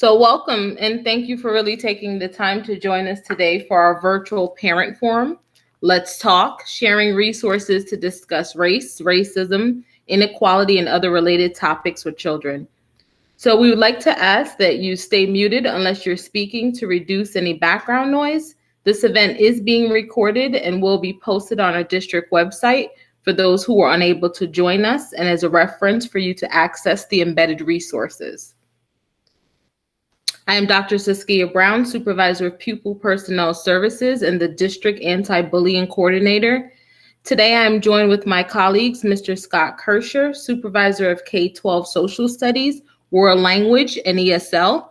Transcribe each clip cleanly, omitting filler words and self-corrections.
So welcome and thank you for really taking the time to join us today for our virtual parent forum. Let's talk, sharing resources to discuss race, racism, inequality, and other related topics with children. So we would like to ask that you stay muted unless you're speaking to reduce any background noise. This event is being recorded and will be posted on our district website for those who are unable to join us and as a reference for you to access the embedded resources. I am Dr. Saskia Brown, Supervisor of Pupil Personnel Services and the District Anti-Bullying Coordinator. Today I am joined with my colleagues, Mr. Scott Kirscher, Supervisor of K-12 Social Studies, World Language, and ESL,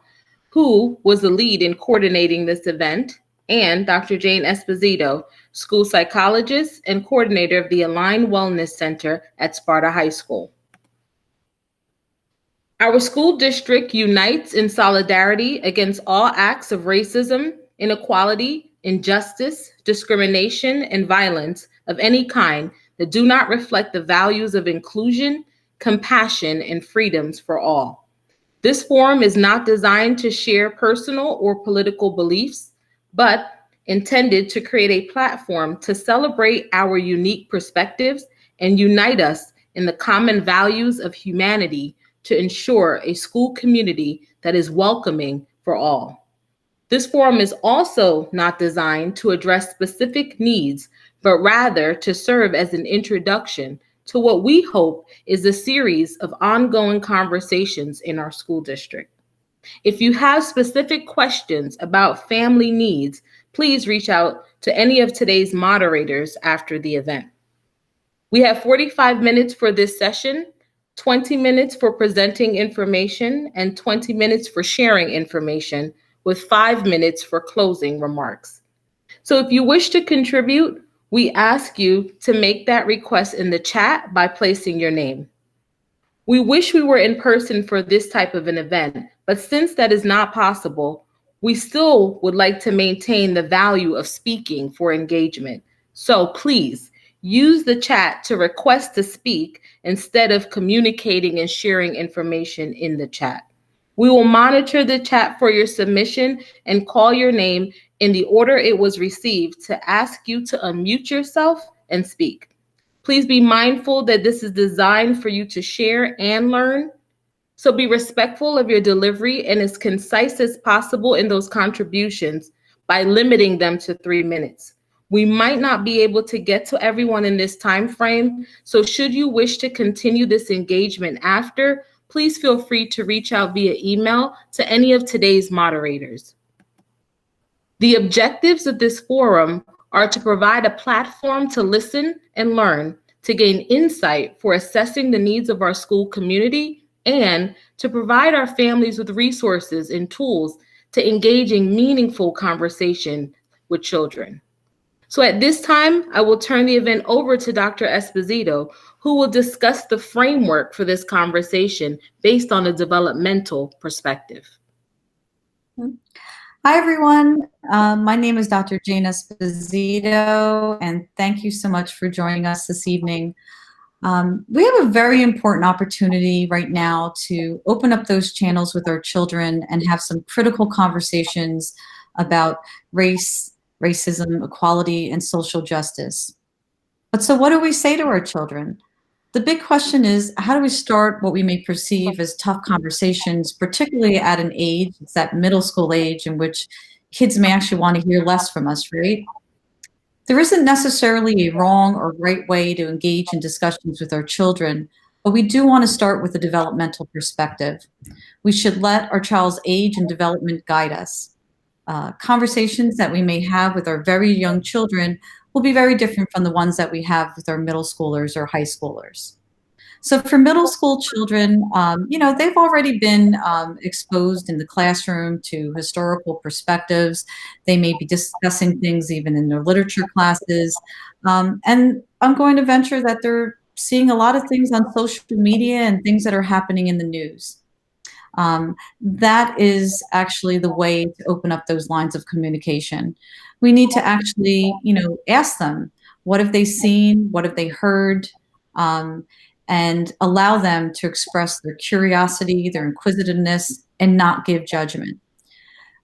who was the lead in coordinating this event, and Dr. Jane Esposito, School Psychologist and Coordinator of the Align Wellness Center at Sparta High School. Our school district unites in solidarity against all acts of racism, inequality, injustice, discrimination, and violence of any kind that do not reflect the values of inclusion, compassion, and freedoms for all. This forum is not designed to share personal or political beliefs, but intended to create a platform to celebrate our unique perspectives and unite us in the common values of humanity to ensure a school community that is welcoming for all. This forum is also not designed to address specific needs, but rather to serve as an introduction to what we hope is a series of ongoing conversations in our school district. If you have specific questions about family needs, please reach out to any of today's moderators after the event. We have 45 minutes for this session, 20 minutes for presenting information, and 20 minutes for sharing information, with 5 minutes for closing remarks. So if you wish to contribute, we ask you to make that request in the chat by placing your name. We wish we were in person for this type of an event, but since that is not possible, we still would like to maintain the value of speaking for engagement. So please, use the chat to request to speak instead of communicating and sharing information in the chat. We will monitor the chat for your submission and call your name in the order it was received to ask you to unmute yourself and speak. Please be mindful that this is designed for you to share and learn. So be respectful of your delivery and as concise as possible in those contributions by limiting them to 3 minutes. We might not be able to get to everyone in this time frame, so should you wish to continue this engagement after, please feel free to reach out via email to any of today's moderators. The objectives of this forum are to provide a platform to listen and learn, to gain insight for assessing the needs of our school community, and to provide our families with resources and tools to engage in meaningful conversation with children. So at this time, I will turn the event over to Dr. Esposito, who will discuss the framework for this conversation based on a developmental perspective. Hi, everyone. My name is Dr. Jane Esposito, and thank you so much for joining us this evening. We have a very important opportunity right now to open up those channels with our children and have some critical conversations about race, racism, equality, and social justice. But so what do we say to our children? The big question is, how do we start what we may perceive as tough conversations, particularly at an age, it's that middle school age in which kids may actually want to hear less from us, right? There isn't necessarily a wrong or right way to engage in discussions with our children, but we do want to start with a developmental perspective. We should let our child's age and development guide us. Conversations that we may have with our very young children will be very different from the ones that we have with our middle schoolers or high schoolers. So for middle school children, they've already been exposed in the classroom to historical perspectives. They may be discussing things even in their literature classes. And I'm going to venture that they're seeing a lot of things on social media and things that are happening in the news. That is actually the way to open up those lines of communication. We need to actually, ask them, what have they seen? What have they heard? and allow them to express their curiosity, their inquisitiveness, and not give judgment.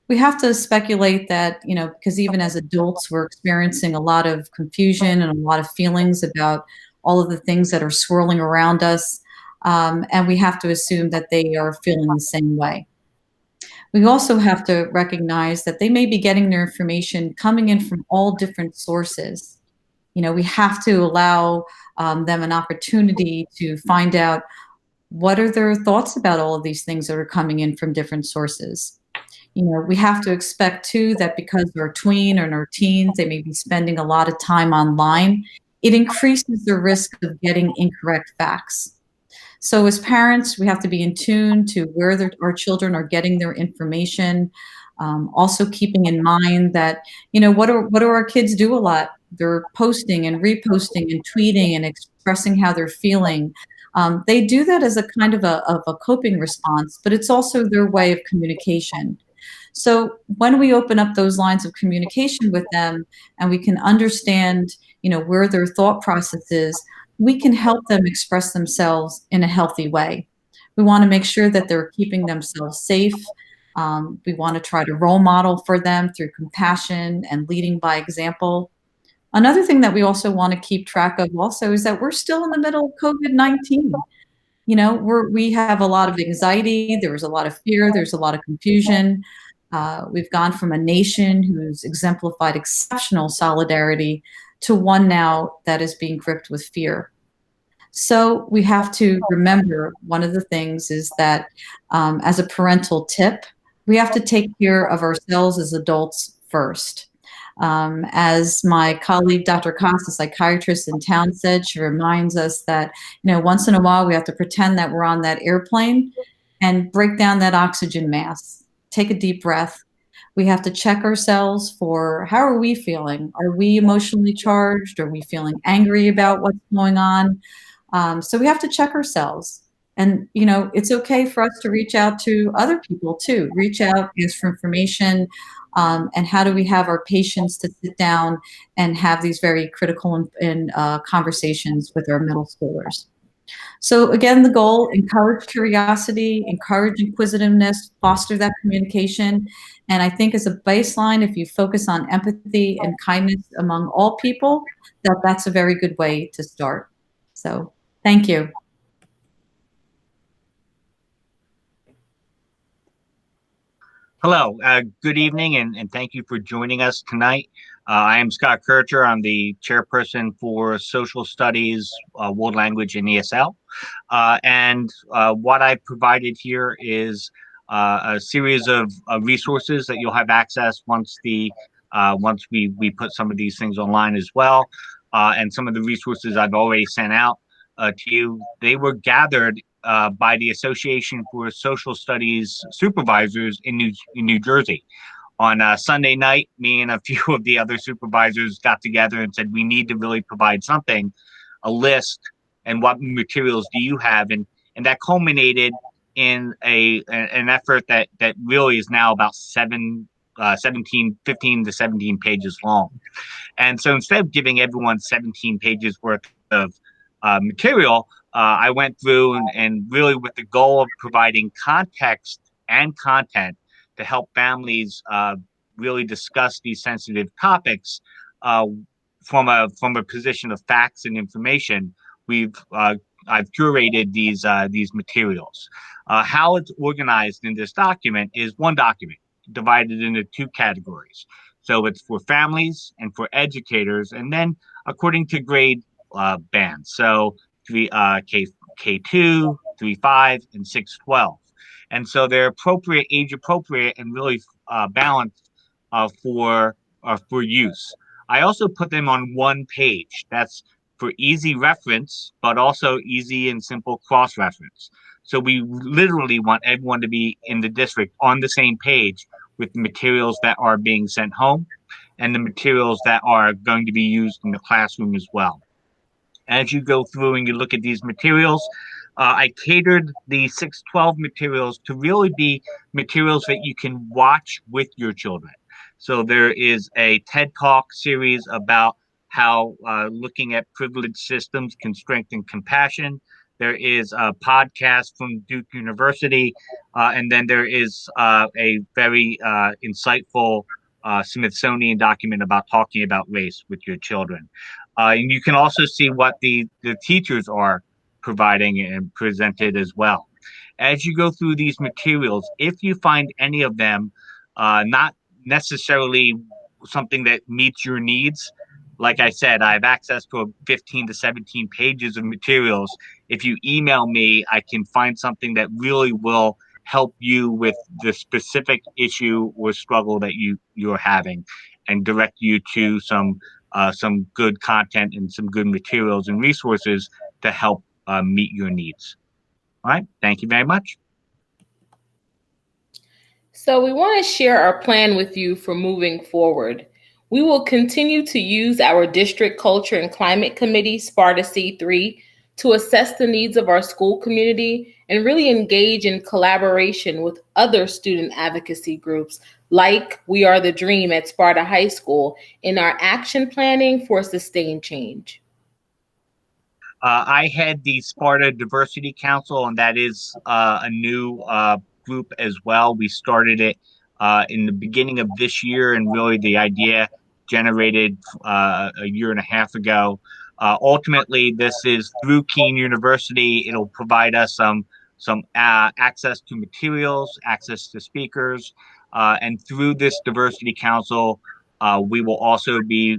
We have to speculate that, because even as adults, we're experiencing a lot of confusion and a lot of feelings about all of the things that are swirling around us. And we have to assume that they are feeling the same way. We also have to recognize that they may be getting their information coming in from all different sources. We have to allow them an opportunity to find out what are their thoughts about all of these things that are coming in from different sources. We have to expect too that because they're tween or they're teens, they may be spending a lot of time online. It increases the risk of getting incorrect facts. So as parents, we have to be in tune to where our children are getting their information. Also keeping in mind that, what do our kids do a lot? They're posting and reposting and tweeting and expressing how they're feeling. They do that as a kind of a coping response, but it's also their way of communication. So when we open up those lines of communication with them and we can understand, where their thought process is, we can help them express themselves in a healthy way. We want to make sure that they're keeping themselves safe. We want to try to role model for them through compassion and leading by example. Another thing that we also want to keep track of also is that we're still in the middle of COVID-19. We have a lot of anxiety. There was a lot of fear. There's a lot of confusion. We've gone from a nation who's exemplified exceptional solidarity to one now that is being gripped with fear. So we have to remember one of the things is that as a parental tip, we have to take care of ourselves as adults first. As my colleague, Dr. Costa, psychiatrist in town, said, she reminds us that, once in a while we have to pretend that we're on that airplane and break down that oxygen mask. Take a deep breath. We have to check ourselves for how are we feeling? Are we emotionally charged? Are we feeling angry about what's going on? So we have to check ourselves. And, it's okay for us to reach out to other people too. Reach out, ask for information. And how do we have our patients to sit down and have these very critical conversations with our middle schoolers? So again, the goal, encourage curiosity, encourage inquisitiveness, foster that communication. And I think as a baseline, if you focus on empathy and kindness among all people, that's a very good way to start. So thank you. Hello, good evening, and thank you for joining us tonight. I am Scott Kircher. I'm the chairperson for Social Studies, World Language, and ESL. And what I provided here is a series of resources that you'll have access once we put some of these things online as well. And some of the resources I've already sent out to you, they were gathered by the Association for Social Studies Supervisors in New Jersey. On Sunday night, me and a few of the other supervisors got together and said, we need to really provide something, a list, and what materials do you have? And that culminated in an effort that really is now about 15 to 17 pages long. And so instead of giving everyone 17 pages worth of material, I went through and really with the goal of providing context and content to help families really discuss these sensitive topics from a position of facts and information. I've curated these materials. How it's organized in this document is one document divided into two categories. So it's for families and for educators, and then according to grade bands. So K2, 3-5, and 6-12. And so they're appropriate, age appropriate, and really balanced for use. I also put them on one page. That's for easy reference, but also easy and simple cross-reference. So we literally want everyone to be in the district on the same page with the materials that are being sent home and the materials that are going to be used in the classroom as well. As you go through and you look at these materials, I catered the 6-12 materials to really be materials that you can watch with your children. So there is a TED Talk series about how looking at privileged systems can strengthen compassion. There is a podcast from Duke University, and then there is a very insightful Smithsonian document about talking about race with your children. And you can also see what the teachers are providing and presented as well. As you go through these materials, if you find any of them not necessarily something that meets your needs, like I said, I have access to 15 to 17 pages of materials. If you email me, I can find something that really will help you with the specific issue or struggle that you're having, and direct you to some good content and some good materials and resources to help meet your needs. All right. Thank you very much. So we want to share our plan with you for moving forward. We will continue to use our District Culture and Climate Committee, Sparta C3, to assess the needs of our school community and really engage in collaboration with other student advocacy groups like We Are the Dream at Sparta High School in our action planning for sustained change. I head the Sparta Diversity Council, and that is a new group as well. We started it in the beginning of this year, and really the idea generated a year and a half ago. Ultimately, this is through Keene University. It'll provide us some access to materials, access to speakers, and through this Diversity Council, we will also be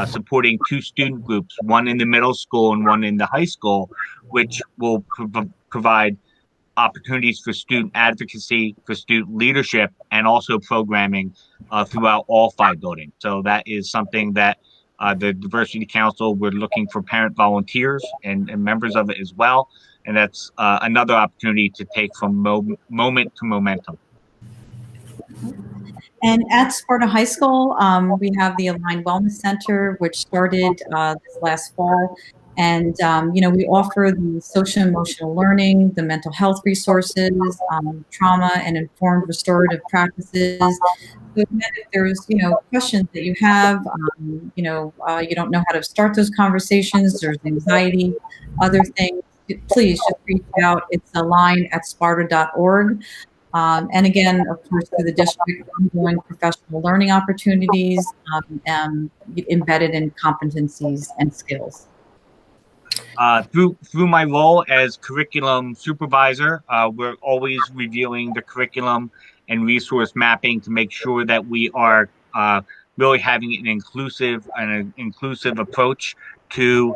supporting two student groups, one in the middle school and one in the high school, which will provide opportunities for student advocacy, for student leadership, and also programming throughout all 5 buildings. So that is something that the Diversity Council, we're looking for parent volunteers and members of it as well. And that's another opportunity to take from moment to momentum. And at Sparta High School, we have the Aligned Wellness Center, which started this last fall. And, we offer the social emotional learning, the mental health resources, trauma and informed restorative practices. So if there's, questions that you have, you don't know how to start those conversations, there's anxiety, other things, please just reach out. It's align@sparta.org. And again, of course, through the district, ongoing professional learning opportunities embedded in competencies and skills. Through my role as curriculum supervisor, we're always reviewing the curriculum and resource mapping to make sure that we are really having an inclusive approach to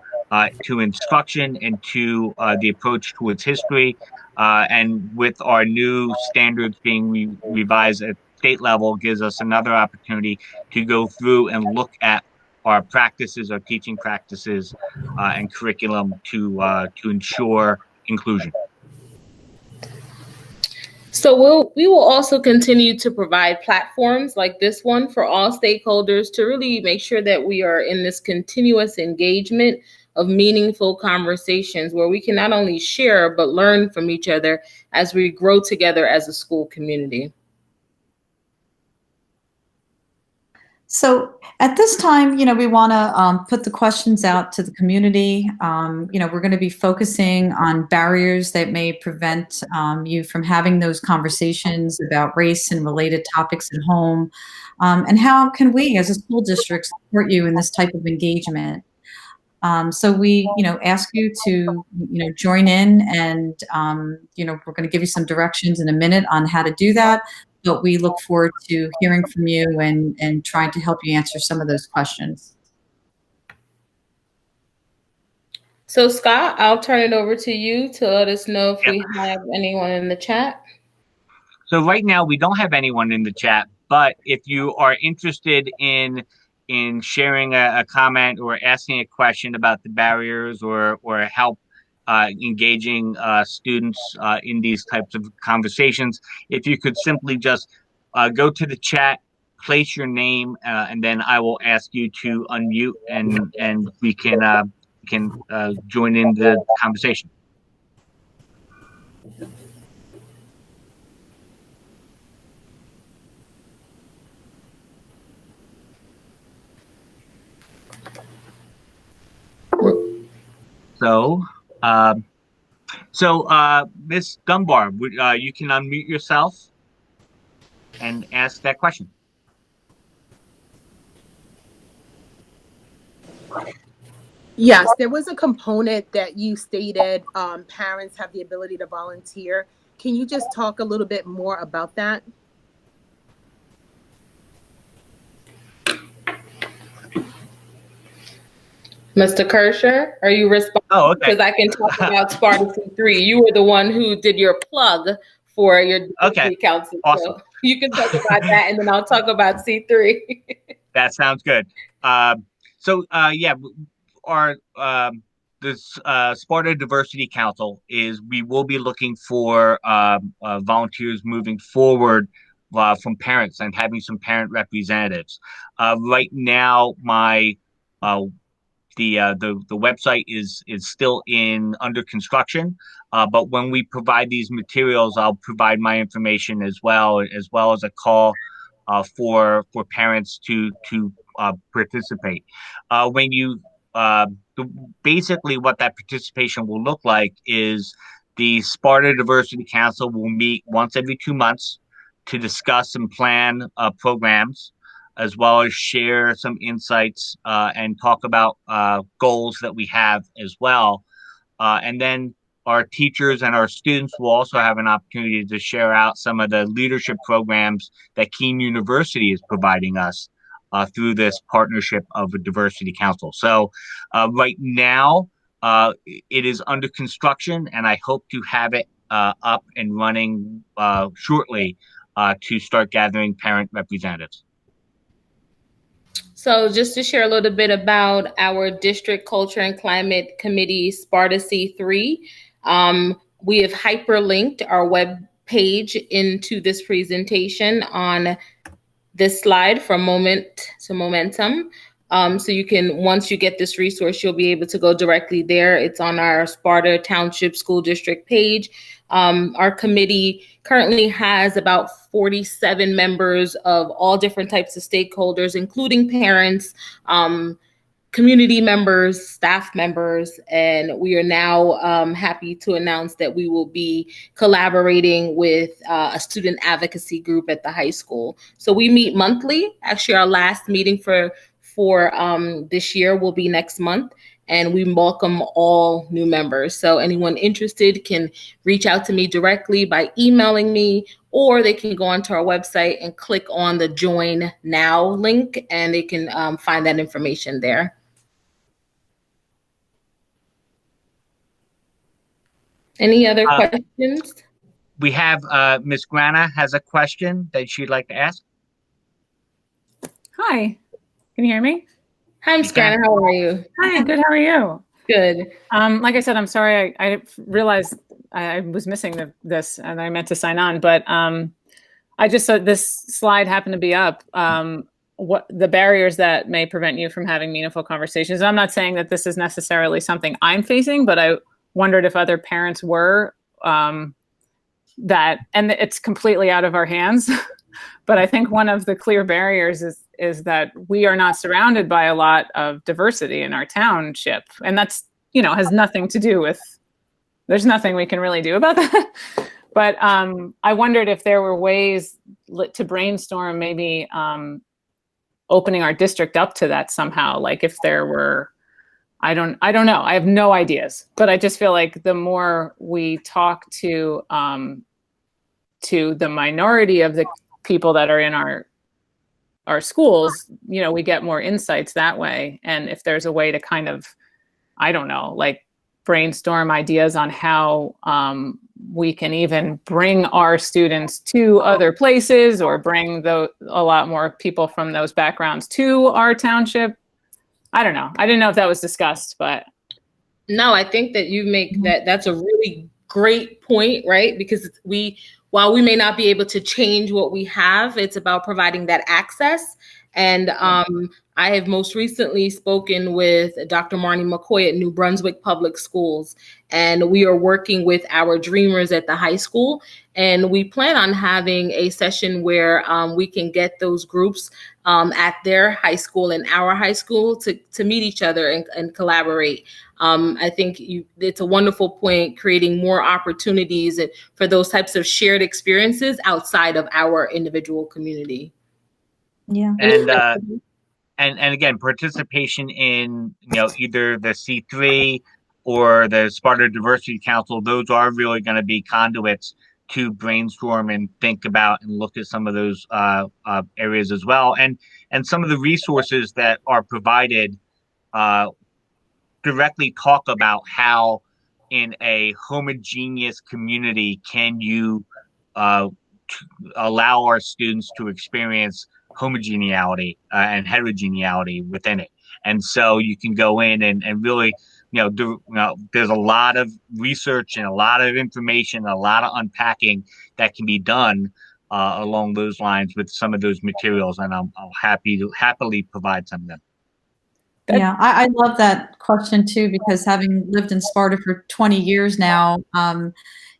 instruction and to the approach towards history. And with our new standards being revised at state level, gives us another opportunity to go through and look at our practices, our teaching practices, and curriculum to ensure inclusion. So we will also continue to provide platforms like this one for all stakeholders to really make sure that we are in this continuous engagement of meaningful conversations where we can not only share but learn from each other as we grow together as a school community. So at this time, we want to put the questions out to the community. We're going to be focusing on barriers that may prevent you from having those conversations about race and related topics at home. And how can we as a school district support you in this type of engagement? So we, ask you to, join in and, we're going to give you some directions in a minute on how to do that. But we look forward to hearing from you and trying to help you answer some of those questions. So Scott, I'll turn it over to you to let us know if we have anyone in the chat. So right now we don't have anyone in the chat, but if you are interested in sharing a comment or asking a question about the barriers or help engaging students in these types of conversations, if you could simply just go to the chat, place your name, and then I will ask you to unmute and we can join in the conversation. So Ms. Dunbar, you can unmute yourself and ask that question. Yes, there was a component that you stated parents have the ability to volunteer. Can you just talk a little bit more about that? Mr. Kirscher, are you responsible? Oh, okay. Because I can talk about Sparta C3. You were the one who did your plug for your diversity council. Awesome. So you can talk about that, and then I'll talk about C3. That sounds good. Our this Sparta Diversity Council we will be looking for volunteers moving forward from parents and having some parent representatives. Right now, the website is still under construction, but when we provide these materials, I'll provide my information as well as a call for parents to participate. Basically what that participation will look like is the Sparta Diversity Council will meet once every 2 months to discuss and plan programs, as well as share some insights and talk about goals that we have as well. And then our teachers and our students will also have an opportunity to share out some of the leadership programs that Keene University is providing us through this partnership of a diversity council. So right now, it is under construction, and I hope to have it up and running shortly to start gathering parent representatives. So just to share a little bit about our District Culture and Climate Committee, Sparta C3, we have hyperlinked our web page into this presentation on this slide from Moment to Momentum. So you can, once you get this resource, you'll be able to go directly there. It's on our Sparta Township School District page. Our committee currently has about 47 members of all different types of stakeholders, including parents, community members, staff members, and we are now happy to announce that we will be collaborating with a student advocacy group at the high school. So we meet monthly. Actually, our last meeting for this year will be next month, and we welcome all new members. So anyone interested can reach out to me directly by emailing me, or they can go onto our website and click on the Join Now link, and they can find that information there. Any other questions? We have Ms. Grana has a question that she'd like to ask. Hi, can you hear me? Hi, Ms. Grana, how are you? Hi, good, how are you? Good. Like I said, I'm sorry, I realized I was missing this and I meant to sign on, but I just saw this slide happened to be up. What the barriers that may prevent you from having meaningful conversations. I'm not saying that this is necessarily something I'm facing, but I wondered if other parents were and it's completely out of our hands. But I think one of the clear barriers is that we are not surrounded by a lot of diversity in our township. And that's, has nothing to do with, there's nothing we can really do about that. But I wondered if there were ways to brainstorm maybe opening our district up to that somehow. Like if there were, I don't know. I have no ideas, but I just feel like the more we talk to the minority of the people that are in our schools, we get more insights that way. And if there's a way to kind of, I don't know, like brainstorm ideas on how we can even bring our students to other places or bring a lot more people from those backgrounds to our township. I don't know. I didn't know if that was discussed, but. No, I think that you make that's a really great point, right? Because while we may not be able to change what we have, it's about providing that access. And I have most recently spoken with Dr. Marnie McCoy at New Brunswick Public Schools, and we are working with our Dreamers at the high school. And we plan on having a session where we can get those groups at their high school and our high school to meet each other and collaborate. I think it's a wonderful point, creating more opportunities for those types of shared experiences outside of our individual community. Yeah. And again, participation in, either the C3 or the Sparta Diversity Council, those are really going to be conduits to brainstorm and think about and look at some of those areas as well. And some of the resources that are provided directly talk about how in a homogeneous community can you allow our students to experience homogeneity and heterogeneity within it. And so you can go in and really, there's a lot of research and a lot of information, a lot of unpacking that can be done along those lines with some of those materials. And I'll happily provide some of them. Yeah, I love that question too, because having lived in Sparta for 20 years now,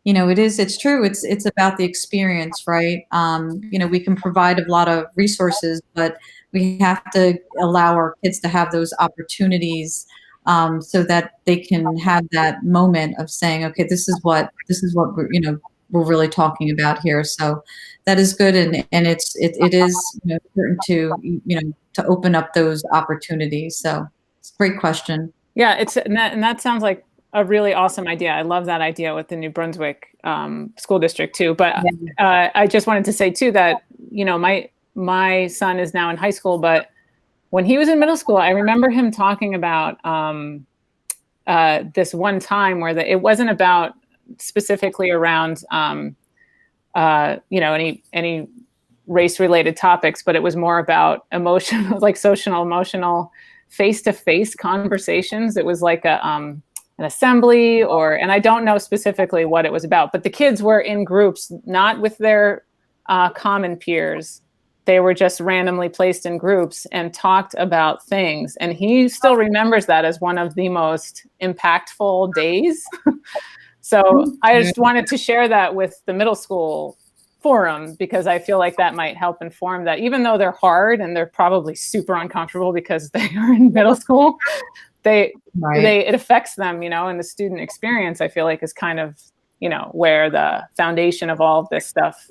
it's true. It's about the experience, right? We can provide a lot of resources, but we have to allow our kids to have those opportunities so that they can have that moment of saying, okay, this is what we're really talking about here. So that is good, and it is important to open up those opportunities. So it's a great question. Yeah, and that sounds like a really awesome idea. I love that idea with the New Brunswick school district too. But I just wanted to say too that my son is now in high school, but when he was in middle school, I remember him talking about this one time where it wasn't about specifically around any race-related topics, but it was more about emotional, like social, emotional, face-to-face conversations. It was like an assembly, and I don't know specifically what it was about, but the kids were in groups, not with their common peers. They were just randomly placed in groups and talked about things. And he still remembers that as one of the most impactful days. So I just wanted to share that with the middle school forum, because I feel like that might help inform that, even though they're hard and they're probably super uncomfortable because they are in middle school, it affects them, and the student experience, I feel like, is kind of, where the foundation of all of this stuff,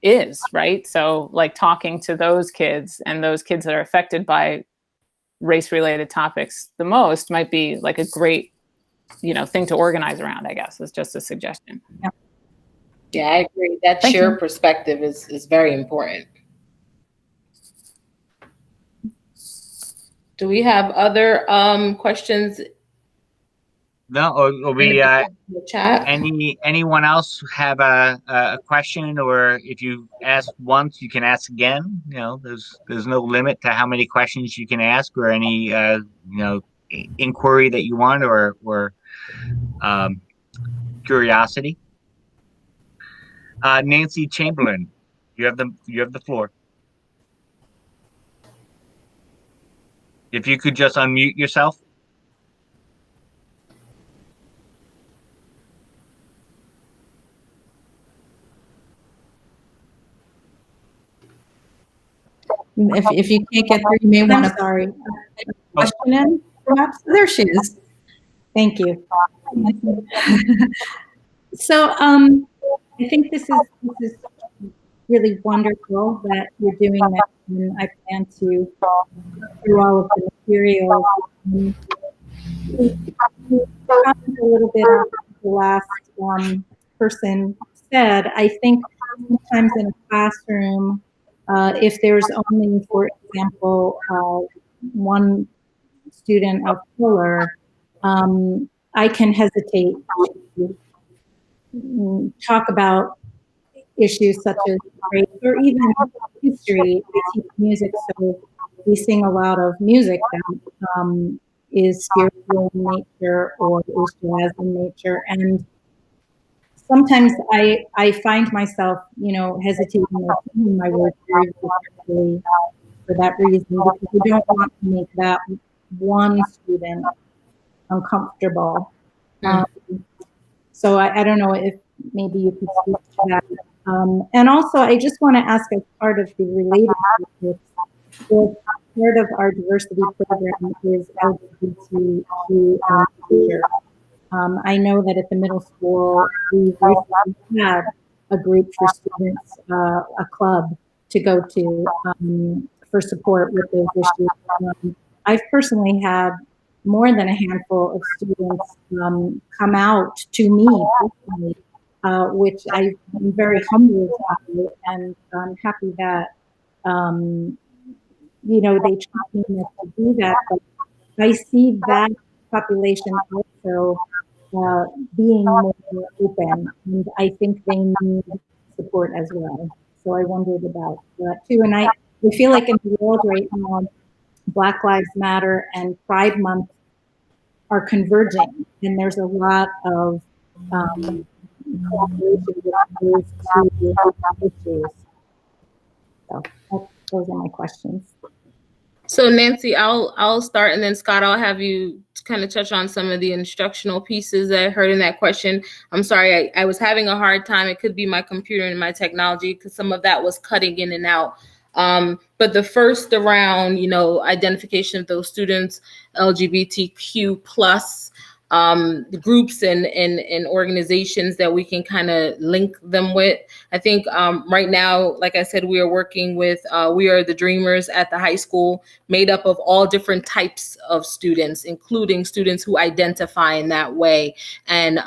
is, right? So like talking to those kids and those kids that are affected by race-related topics the most might be like a great thing to organize around, I guess. It's just a suggestion. Yeah, I agree. That shared perspective is very important. Do we have other questions? No, or we chat? Anyone else have a question, or if you ask once, you can ask again. There's no limit to how many questions you can ask, or any inquiry that you want, or curiosity. Nancy Chamberlain, you have the floor. If you could just unmute yourself. If you can't get through, you may want to. Sorry. Question in, perhaps. There she is. Thank you. So I think this is really wonderful that you're doing that, and I plan to go through all of the materials. A little bit on the last person said. I think sometimes in a classroom, if there's only, for example, one student of color, I can hesitate to talk about issues such as race or even history. I teach music, so we sing a lot of music that is spiritual in nature or is jazz in nature. And sometimes I find myself, hesitating or thinking my words very carefully for that reason, because we don't want to make that one student uncomfortable. So I don't know if maybe you could speak to that. And also, I just want to ask, as part of the related topics, if part of our diversity program is LGBTQ inclusion. I know that at the middle school, we recently had a group for students, a club to go to for support with those issues. I've personally had more than a handful of students come out to me personally, which I'm very humbled by, and I'm happy that you know, they trust me to do that. But I see that population also being more open, and I think they need support as well. So I wondered about that too. And I feel like in the world right now, Black Lives Matter and Pride Month are converging, and there's a lot of cooperation with those two issues. So those are my questions. So Nancy, I'll start, and then Scott, I'll have you kind of touch on some of the instructional pieces that I heard in that question. I'm sorry, I was having a hard time. It could be my computer and my technology, because some of that was cutting in and out. But the first around, you know, identification of those students, LGBTQ plus groups and organizations that we can kind of link them with. I think right now, like I said, we are working with, we are the Dreamers at the high school, made up of all different types of students, including students who identify in that way. And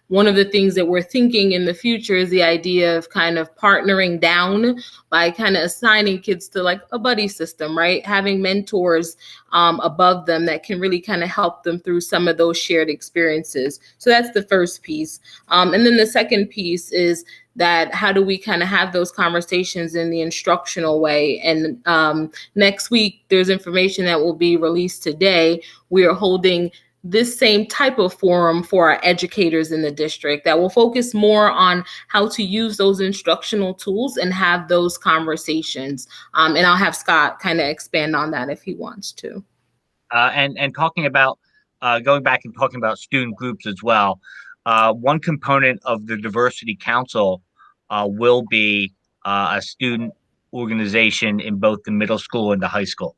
one of the things that we're thinking in the future is the idea of kind of partnering down by kind of assigning kids to like a buddy system, right? Having mentors above them that can really kind of help them through some of those shared experiences. So that's the first piece. And then the second piece is that how do we kind of have those conversations in the instructional way? And next week, there's information that will be released today. We are holding this same type of forum for our educators in the district that will focus more on how to use those instructional tools and have those conversations. And I'll have Scott kind of expand on that if he wants to. And talking about, going back and talking about student groups as well, one component of the Diversity Council will be a student organization in both the middle school and the high school,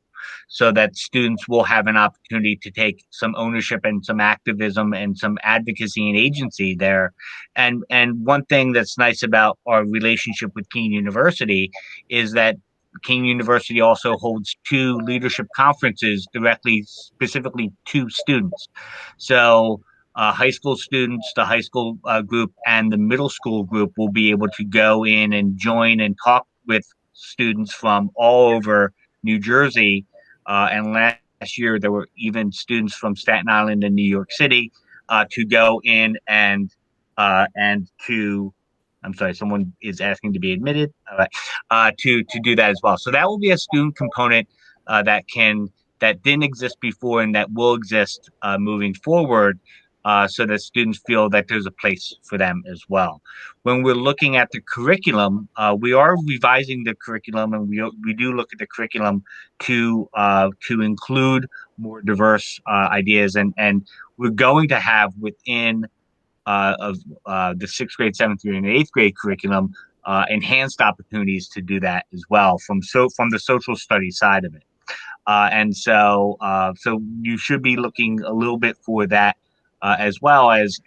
so that students will have an opportunity to take some ownership and some activism and some advocacy and agency there. And one thing that's nice about our relationship with Keene University is that Keene University also holds 2 leadership conferences directly, specifically to students. So high school students, the high school group, and the middle school group will be able to go in and join and talk with students from all over New Jersey. And last year, there were even students from Staten Island and New York City to go in and to, I'm sorry, someone is asking to be admitted. All right, to do that as well. So that will be a student component that didn't exist before and that will exist moving forward, so that students feel that there's a place for them as well. When we're looking at the curriculum, we are revising the curriculum, and we do look at the curriculum to include more diverse ideas, and we're going to have within of the 6th grade, 7th grade, and 8th grade curriculum enhanced opportunities to do that as well from the social studies side of it. And so you should be looking a little bit for that, as well as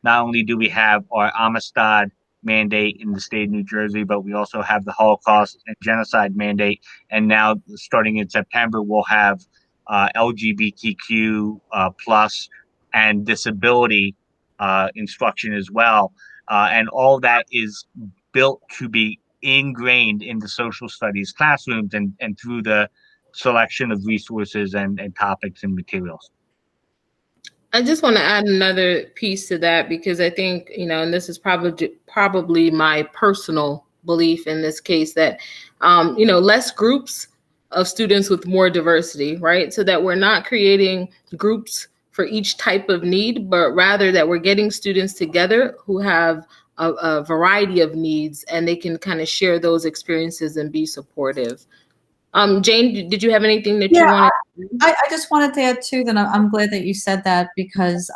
not only do we have our Amistad mandate in the state of New Jersey, but we also have the Holocaust and Genocide mandate. And now, starting in September, we'll have LGBTQ plus and disability instruction as well. And all that is built to be ingrained in the social studies classrooms and through the selection of resources and topics and materials. I just want to add another piece to that, because I think, you know, and this is probably my personal belief in this case, that, you know, less groups of students with more diversity, right? So that we're not creating groups for each type of need, but rather that we're getting students together who have a variety of needs, and they can kind of share those experiences and be supportive. Jane, did you have anything that you Yeah, wanted? I just wanted to add too that I'm glad that you said that because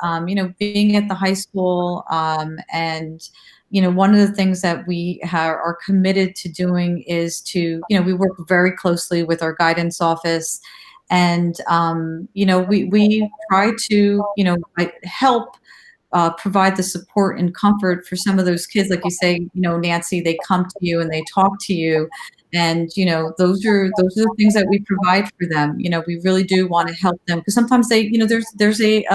being at the high school and one of the things that we are committed to doing is to we work very closely with our guidance office, and we try to help provide the support and comfort for some of those kids, like you say, Nancy, they come to you and they talk to you, and those are the things that we provide for them. We really do want to help them because sometimes they, there's a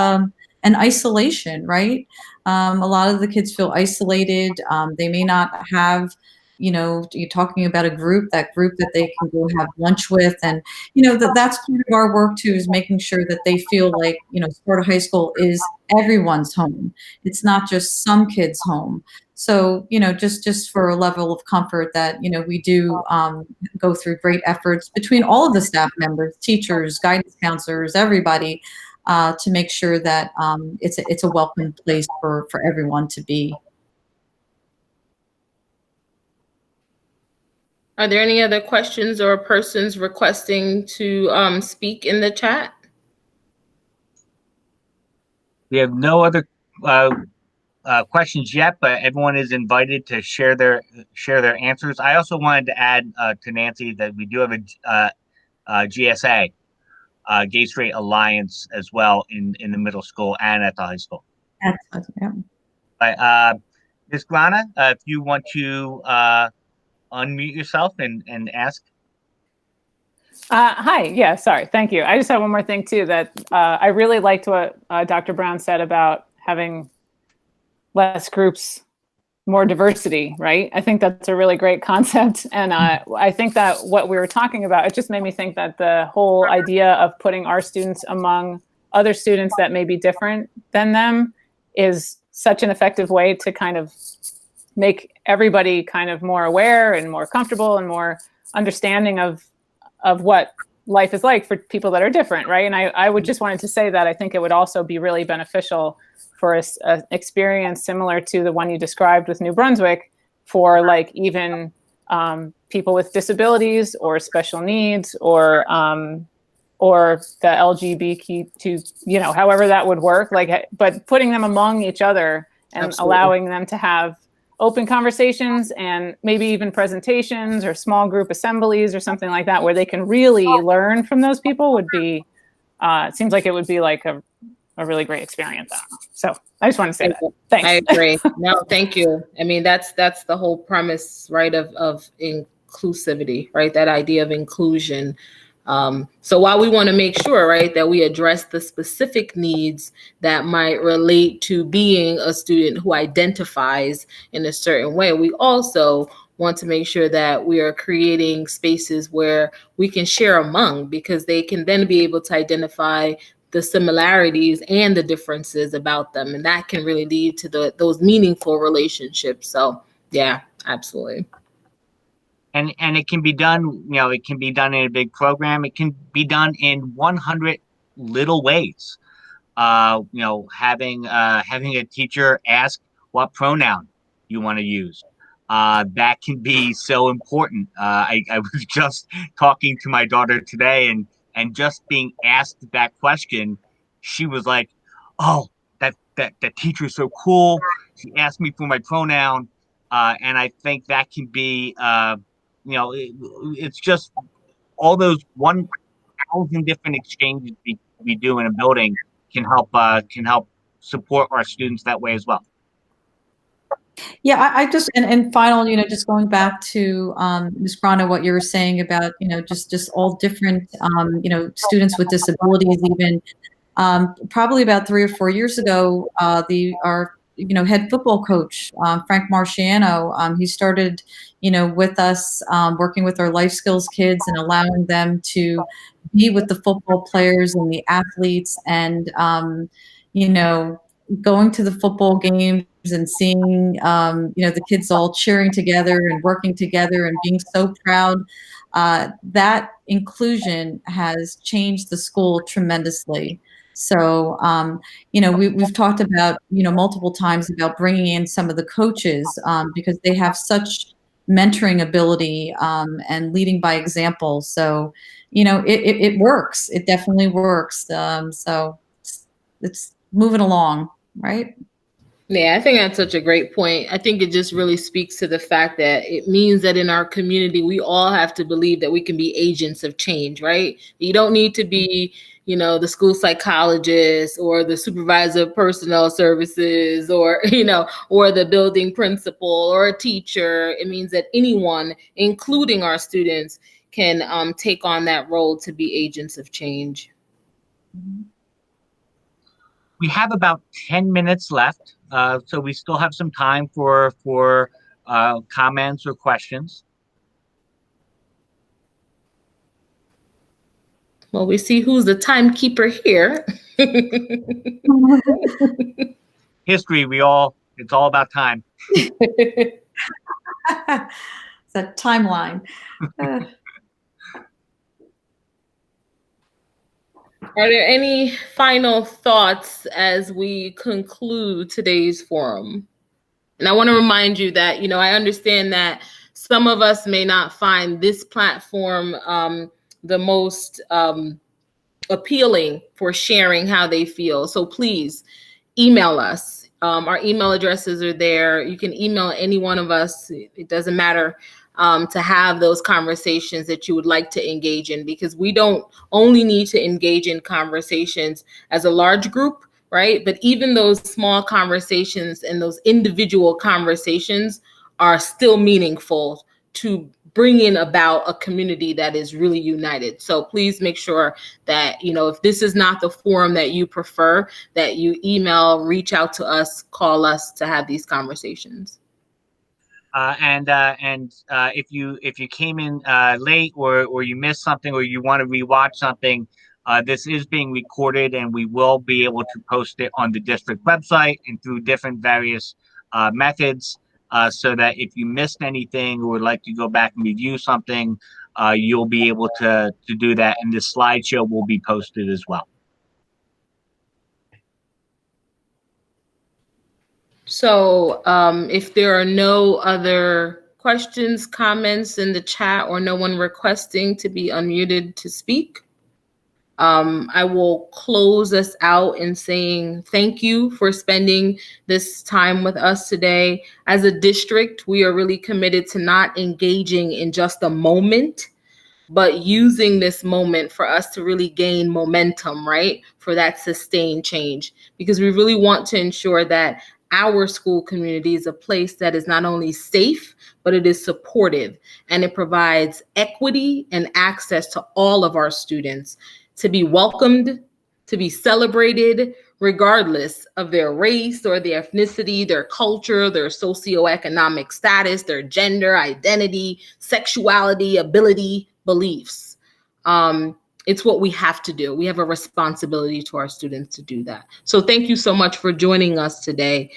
an isolation, right? A lot of the kids feel isolated. They may not have, you're talking about a group that they can go have lunch with, and that's part of our work too, is making sure that they feel like Sparta High School is everyone's home. It's not just some kids' home. So, just for a level of comfort that, we do go through great efforts between all of the staff members, teachers, guidance counselors, everybody, to make sure that it's a welcome place for everyone to be. Are there any other questions or persons requesting to speak in the chat? We have no other questions yet, but everyone is invited to share their answers. I also wanted to add to Nancy that we do have a GSA, Gay Straight Alliance, as well in the middle school and at the high school. Excellent. Yeah. But Ms. Grana, if you want to unmute yourself and ask. Hi. Yeah, sorry. Thank you. I just have one more thing too, that I really liked what Dr. Brown said about having less groups, more diversity, right? I think that's a really great concept. And I think that what we were talking about, it just made me think that the whole idea of putting our students among other students that may be different than them is such an effective way to kind of make everybody kind of more aware and more comfortable and more understanding of what life is like for people that are different, right? And I would just wanted to say that I think it would also be really beneficial for an experience similar to the one you described with New Brunswick, for like even people with disabilities or special needs or the LGBTQ, however that would work, but putting them among each other and Absolutely. allowing them to have open conversations and maybe even presentations or small group assemblies or something like that, where they can really learn from those people, would be, it seems like it would be like a really great experience. So I just want to say that. Thanks. I agree. No, thank you. I mean, that's the whole premise, right, of inclusivity, right? That idea of inclusion. So while we want to make sure, right, that we address the specific needs that might relate to being a student who identifies in a certain way, we also want to make sure that we are creating spaces where we can share among, because they can then be able to identify the similarities and the differences about them. And that can really lead to those meaningful relationships. So yeah, absolutely. And it can be done, it can be done in a big program. It can be done in 100 little ways. Having a teacher ask what pronoun you want to use. That can be so important. I was just talking to my daughter today, and just being asked that question, she was like, "Oh, that teacher is so cool. She asked me for my pronoun," and I think that can be, it's just all those 1,000 different exchanges we do in a building can help support our students that way as well. Yeah, I just, and final, just going back to Ms. Grana, what you were saying about, just all different, students with disabilities, even probably about 3 or 4 years ago, our head football coach, Frank Marciano, he started, with us, working with our life skills kids and allowing them to be with the football players and the athletes, and, going to the football games and seeing, the kids all cheering together and working together and being so proud. That inclusion has changed the school tremendously. So, we've talked about, multiple times about bringing in some of the coaches, because they have such mentoring ability and leading by example. So, it works. It definitely works. So it's moving along, right? Yeah, I think that's such a great point. I think it just really speaks to the fact that it means that in our community, we all have to believe that we can be agents of change, right? You don't need to be, the school psychologist or the supervisor of personnel services or, or the building principal or a teacher. It means that anyone, including our students, can take on that role to be agents of change. We have about 10 minutes left, so we still have some time for comments or questions. Well, we see who's the timekeeper here. History, it's all about time. It's a timeline. Are there any final thoughts as we conclude today's forum? And I want to remind you that, I understand that some of us may not find this platform the most appealing for sharing how they feel. So please email us. Our email addresses are there. You can email any one of us. It doesn't matter to have those conversations that you would like to engage in, because we don't only need to engage in conversations as a large group, right? But even those small conversations and those individual conversations are still meaningful to bringing about a community that is really united. So please make sure that, if this is not the forum that you prefer, that you email, reach out to us, call us to have these conversations. And if you came in late or you missed something or you want to rewatch something, this is being recorded and we will be able to post it on the district website and through different various methods, so that if you missed anything or would like to go back and review something, you'll be able to do that, and this slideshow will be posted as well. So if there are no other questions, comments in the chat, or no one requesting to be unmuted to speak, I will close us out in saying thank you for spending this time with us today. As a district, we are really committed to not engaging in just a moment, but using this moment for us to really gain momentum, right? For that sustained change, because we really want to ensure that our school community is a place that is not only safe, but it is supportive, and it provides equity and access to all of our students to be welcomed, to be celebrated, regardless of their race or their ethnicity, their culture, their socioeconomic status, their gender, identity, sexuality, ability, beliefs. It's what we have to do. We have a responsibility to our students to do that. So thank you so much for joining us today.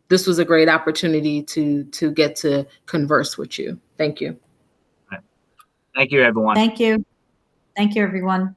This was a great opportunity to get to converse with you. Thank you. Thank you, everyone. Thank you. Thank you, everyone.